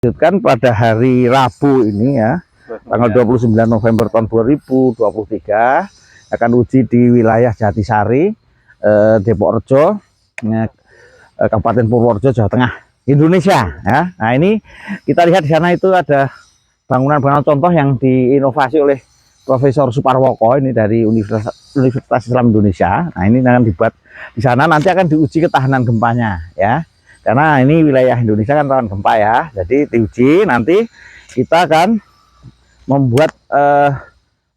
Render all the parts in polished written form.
Kan pada hari Rabu ini ya, tanggal 29 November tahun 2023 akan uji di wilayah Jatisari, Depok Rejo, Kabupaten Purworejo, Jawa Tengah, Indonesia. Ya. Nah ini kita lihat di sana itu ada bangunan-bangunan contoh yang diinovasi oleh Profesor Suparwoko ini dari Universitas Islam Indonesia. Nah ini akan dibuat di sana, nanti akan diuji ketahanan gempanya ya. Karena ini wilayah Indonesia kan rawan gempa ya, jadi diuji nanti kita akan membuat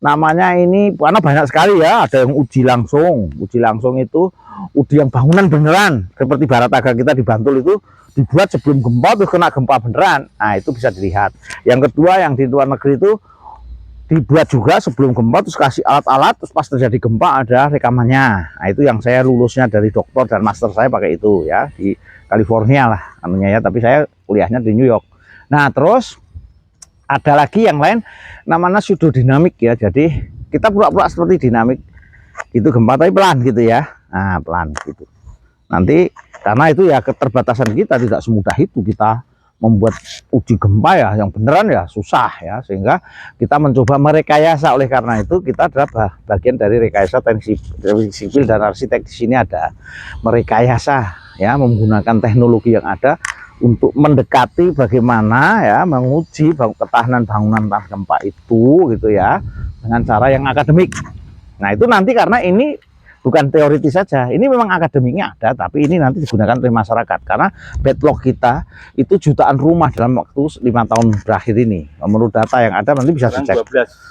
namanya ini, karena banyak sekali ya, ada yang uji langsung itu uji yang bangunan beneran, seperti Barataga kita di Bantul itu dibuat sebelum gempa terus kena gempa beneran. Nah itu bisa dilihat. Yang kedua yang di luar negeri itu dibuat juga sebelum gempa, terus kasih alat-alat, terus pas terjadi gempa ada rekamannya. Nah itu yang saya lulusnya dari doktor dan master saya pakai itu ya, di California lah anunya ya, tapi saya kuliahnya di New York. Nah terus ada lagi yang lain namanya pseudodinamik ya, jadi kita pura-pura seperti dinamik itu gempa tapi pelan gitu ya. Nah pelan gitu nanti, karena itu ya keterbatasan kita, tidak semudah itu kita membuat uji gempa ya yang beneran ya, susah ya, sehingga kita mencoba merekayasa. Oleh karena itu kita adalah bagian dari rekayasa teknik sipil dan arsitek. Di sini ada merekayasa ya, menggunakan teknologi yang ada untuk mendekati bagaimana ya menguji ketahanan bangunan tahan gempa itu gitu ya, dengan cara yang akademik. Nah itu nanti karena ini bukan teoritis saja, ini memang akademiknya ada, tapi ini nanti digunakan oleh masyarakat karena backlog kita itu jutaan rumah dalam waktu 5 tahun berakhir ini. Menurut data yang ada nanti bisa dicek.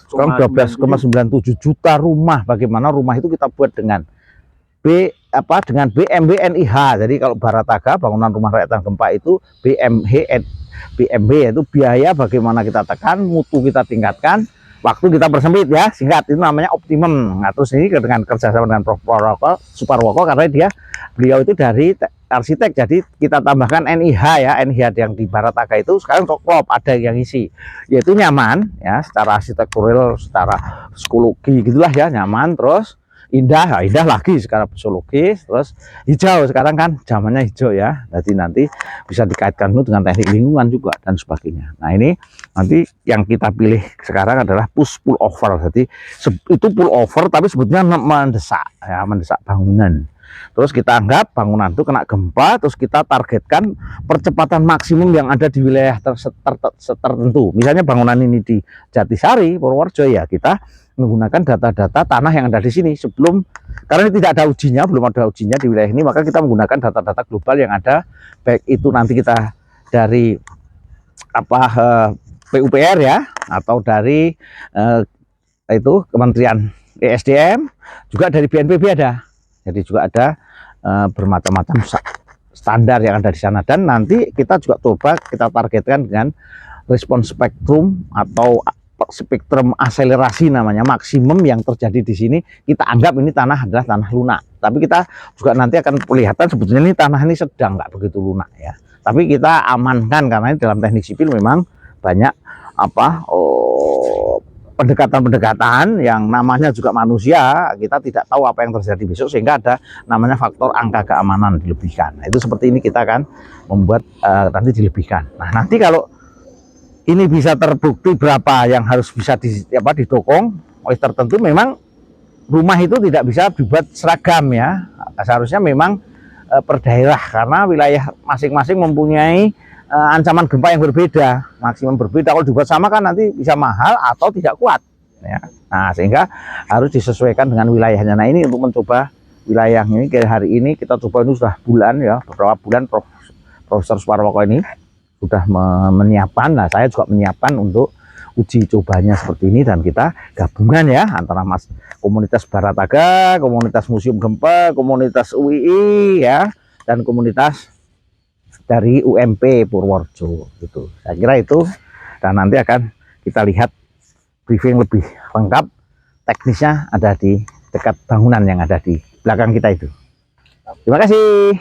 Sekarang 12,97 juta rumah. Bagaimana rumah itu kita buat dengan BMB-NIH. Jadi kalau Barataga, bangunan rumah rakyat tahan gempa itu BMB yaitu biaya bagaimana kita tekan, mutu kita tingkatkan, waktu kita bersempit ya, singkat itu namanya optimum. Nah terus ini dengan kerjasama dengan Prof. Suparwoko karena beliau itu dari arsitek, jadi kita tambahkan NIH ya, NIH yang di Barataga itu sekarang klop ada yang isi, yaitu nyaman ya, secara arsitektural, secara psikologi gitulah ya, nyaman, terus indah, nah, indah lagi secara psikologis, terus hijau, sekarang kan zamannya hijau ya, jadi nanti bisa dikaitkan dengan teknik lingkungan juga dan sebagainya. Nah ini nanti yang kita pilih sekarang adalah push pull over, jadi itu pull over tapi sebetulnya mendesak ya, mendesak bangunan. Terus kita anggap bangunan itu kena gempa, terus kita targetkan percepatan maksimum yang ada di wilayah tertentu. Misalnya bangunan ini di Jatisari, Purworejo ya, kita menggunakan data-data tanah yang ada di sini sebelum, karena ini tidak ada ujinya, belum ada ujinya di wilayah ini, maka kita menggunakan data-data global yang ada, baik itu nanti kita dari PUPR ya, atau dari itu Kementerian ESDM, juga dari BNPB ada. Jadi juga ada bermacam-macam standar yang ada di sana, dan nanti kita juga coba kita targetkan dengan respons spektrum atau spektrum akselerasi namanya, maksimum yang terjadi di sini. Kita anggap ini tanah adalah tanah lunak, tapi kita juga nanti akan kelihatan sebetulnya ini tanah ini sedang nggak begitu lunak ya, tapi kita amankan karena ini dalam teknik sipil memang banyak pendekatan-pendekatan yang namanya juga manusia, kita tidak tahu apa yang terjadi besok, sehingga ada namanya faktor angka keamanan dilebihkan. Nah, itu seperti ini kita akan membuat nanti dilebihkan. Nah nanti kalau ini bisa terbukti berapa yang harus bisa didukung oleh tertentu, memang rumah itu tidak bisa dibuat seragam ya, seharusnya memang per daerah, karena wilayah masing-masing mempunyai ancaman gempa yang berbeda, maksimum berbeda. Kalau dibuat sama kan nanti bisa mahal atau tidak kuat ya. Nah sehingga harus disesuaikan dengan wilayahnya. Nah ini untuk mencoba wilayah ini, kayak hari ini kita coba, ini sudah bulan ya, beberapa bulan Profesor Suparwoko ini sudah menyiapkan. Nah saya juga menyiapkan untuk uji cobanya seperti ini, dan kita gabungan ya antara komunitas Barataga, komunitas Museum Gempa, komunitas UII ya, dan komunitas dari UMP Purworejo gitu. Saya kira itu, dan nanti akan kita lihat briefing lebih lengkap teknisnya ada di dekat bangunan yang ada di belakang kita itu. Terima kasih.